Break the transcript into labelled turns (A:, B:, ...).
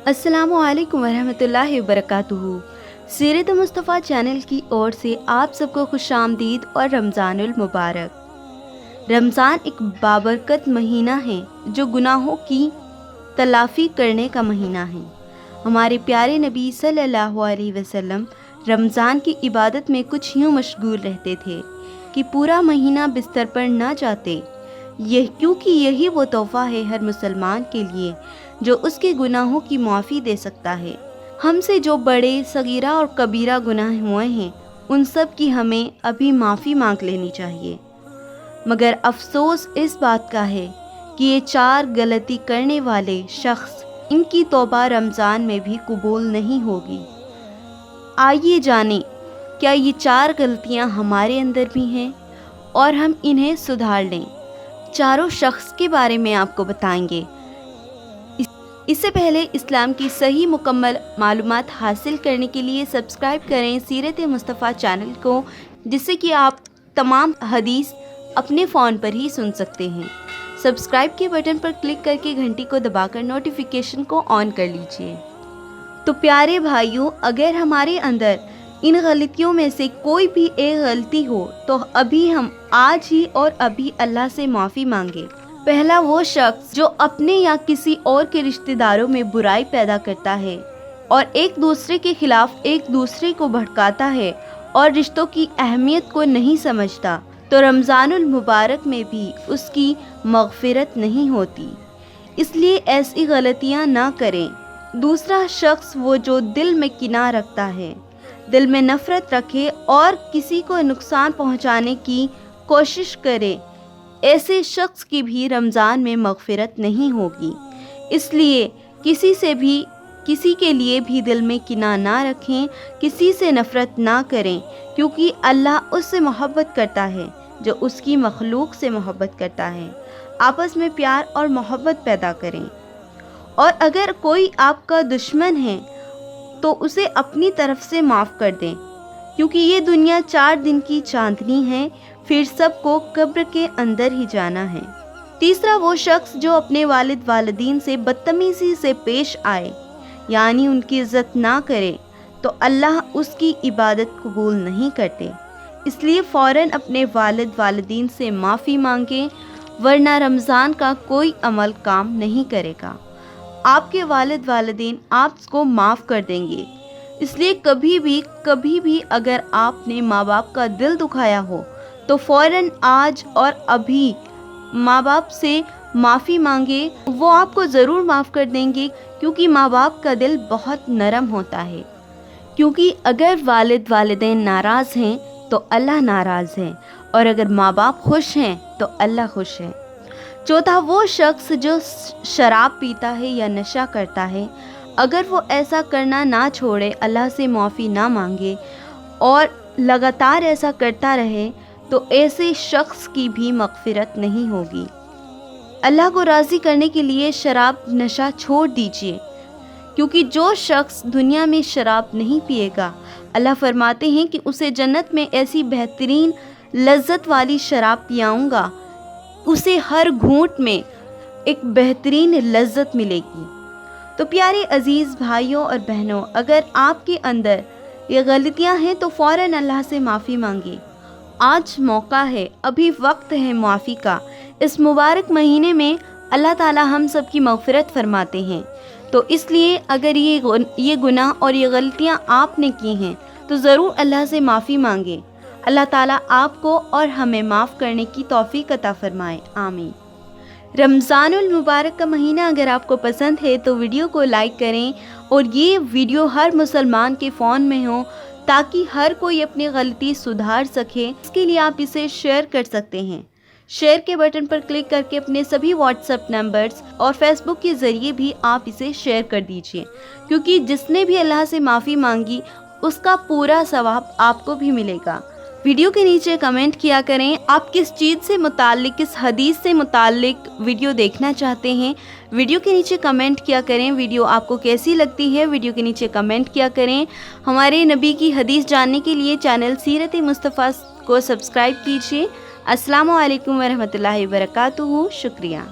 A: अस्सलामु अलैकुम वरहमतुल्लाहि वबरकातुहू। सीरत मुस्तफ़ा चैनल की ओर से आप सबको खुशामदीद और रमज़ानुल मुबारक। रमज़ान एक बाबरकत महीना है जो गुनाहों की तलाफ़ी करने का महीना है। हमारे प्यारे नबी सल्लल्लाहु अलैहि वसल्लम रमज़ान की इबादत में कुछ यूँ मशगूल रहते थे कि पूरा महीना बिस्तर पर न जाते, क्योंकि यही वो तोहफ़ा है हर मुसलमान के लिए जो उसके गुनाहों की माफ़ी दे सकता है। हमसे जो बड़े सगीरा और कबीरा गुनाह हुए हैं उन सब की हमें अभी माफ़ी मांग लेनी चाहिए, मगर अफसोस इस बात का है कि ये 4 गलती करने वाले शख्स इनकी तौबा रमज़ान में भी कबूल नहीं होगी। आइए जानें क्या ये 4 गलतियां हमारे अंदर भी हैं और हम इन्हें सुधार लें। चारों शख्स के बारे में आपको बताएंगे। इससे पहले इस्लाम की सही मुकम्मल मालूमात हासिल करने के लिए सब्सक्राइब करें सीरत मुस्तफ़ा चैनल को, जिससे कि आप तमाम हदीस अपने फ़ोन पर ही सुन सकते हैं। सब्सक्राइब के बटन पर क्लिक करके घंटी को दबाकर नोटिफिकेशन को ऑन कर लीजिए। तो प्यारे भाइयों, अगर हमारे अंदर इन गलतियों में से कोई भी एक गलती हो तो अभी हम आज ही और अभी अल्लाह से माफ़ी मांगे। पहला वो शख्स जो अपने या किसी और के रिश्तेदारों में बुराई पैदा करता है और एक दूसरे के खिलाफ एक दूसरे को भड़काता है और रिश्तों की अहमियत को नहीं समझता, तो रमज़ानुल मुबारक में भी उसकी मग़फ़िरत नहीं होती। इसलिए ऐसी गलतियां ना करें। दूसरा शख्स वो जो दिल में किना रखता है, दिल में नफ़रत रखे और किसी को नुकसान पहुंचाने की कोशिश करे, ऐसे शख्स की भी रमज़ान में मग़फ़िरत नहीं होगी। इसलिए किसी के लिए भी दिल में किना ना रखें, किसी से नफ़रत ना करें, क्योंकि अल्लाह उससे मोहब्बत करता है जो उसकी मखलूक से मोहब्बत करता है। आपस में प्यार और मोहब्बत पैदा करें। और अगर कोई आपका दुश्मन है तो उसे अपनी तरफ से माफ़ कर दें, क्योंकि ये दुनिया 4 दिन की चांदनी है, फिर सबको कब्र के अंदर ही जाना है। तीसरा वो शख्स जो अपने वालिद वालिदीन से बदतमीज़ी से पेश आए, यानी उनकी इज़्ज़त ना करे, तो अल्लाह उसकी इबादत कबूल नहीं करते। इसलिए फ़ौरन अपने वालिद वालिदीन से माफ़ी मांगें, वरना रमज़ान का कोई अमल काम नहीं करेगा। आपके वालिद वालिदीन आपको माफ़ कर देंगे। इसलिए कभी भी अगर आपने माँ बाप का दिल दुखाया हो तो फ़ौरन आज और अभी माँ बाप से माफ़ी मांगे, वो आपको ज़रूर माफ़ कर देंगे, क्योंकि माँ बाप का दिल बहुत नरम होता है। क्योंकि अगर वालिद वालिदैन नाराज़ हैं तो अल्लाह नाराज़ है, और अगर माँ बाप खुश हैं तो अल्लाह खुश है। चौथा वो शख्स जो शराब पीता है या नशा करता है, अगर वो ऐसा करना ना छोड़े, अल्लाह से माफ़ी ना मांगे और लगातार ऐसा करता रहे, तो ऐसे शख्स की भी मग़फ़िरत नहीं होगी। अल्लाह को राज़ी करने के लिए शराब नशा छोड़ दीजिए, क्योंकि जो शख्स दुनिया में शराब नहीं पिएगा, अल्लाह फरमाते हैं कि उसे जन्नत में ऐसी बेहतरीन लज्जत वाली शराब पियाऊँगा, उसे हर घूंट में एक बेहतरीन लज्जत मिलेगी। तो प्यारे अज़ीज़ भाइयों और बहनों, अगर आपके अंदर ये गलतियां हैं तो फ़ौरन अल्लाह से माफ़ी मांगे। आज मौका है, अभी वक्त है माफ़ी का। इस मुबारक महीने में अल्लाह ताला हम सब की मग़फ़िरत फरमाते हैं, तो इसलिए अगर ये गुनाह और ये गलतियां आपने की हैं तो ज़रूर अल्लाह से माफ़ी मांगे। अल्लाह ताला आपको और हमें माफ़ करने की तौफ़ीक़ अता फ़रमाए, आमीन। रमज़ानुल मुबारक का महीना अगर आपको पसंद है तो वीडियो को लाइक करें और ये वीडियो हर मुसलमान के फ़ोन में हो, ताकि हर कोई अपनी गलती सुधार सके। इसके लिए आप इसे शेयर कर सकते हैं। शेयर के बटन पर क्लिक करके अपने सभी व्हाट्सएप नंबर्स और फेसबुक के ज़रिए भी आप इसे शेयर कर दीजिए, क्योंकि जिसने भी अल्लाह से माफ़ी मांगी उसका पूरा सवाब आपको भी मिलेगा। वीडियो के नीचे कमेंट किया करें, आप किस चीज़ से मुताल्लिक, किस हदीस से मुताल्लिक वीडियो देखना चाहते हैं। वीडियो के नीचे कमेंट किया करें। वीडियो आपको कैसी लगती है, वीडियो के नीचे कमेंट किया करें। हमारे नबी की हदीस जानने के लिए चैनल सीरत मुस्तफ़ा को सब्सक्राइब कीजिए। अस्सलामु अलैकुम वरहमतुल्लाहि वबरकातुहू। शुक्रिया।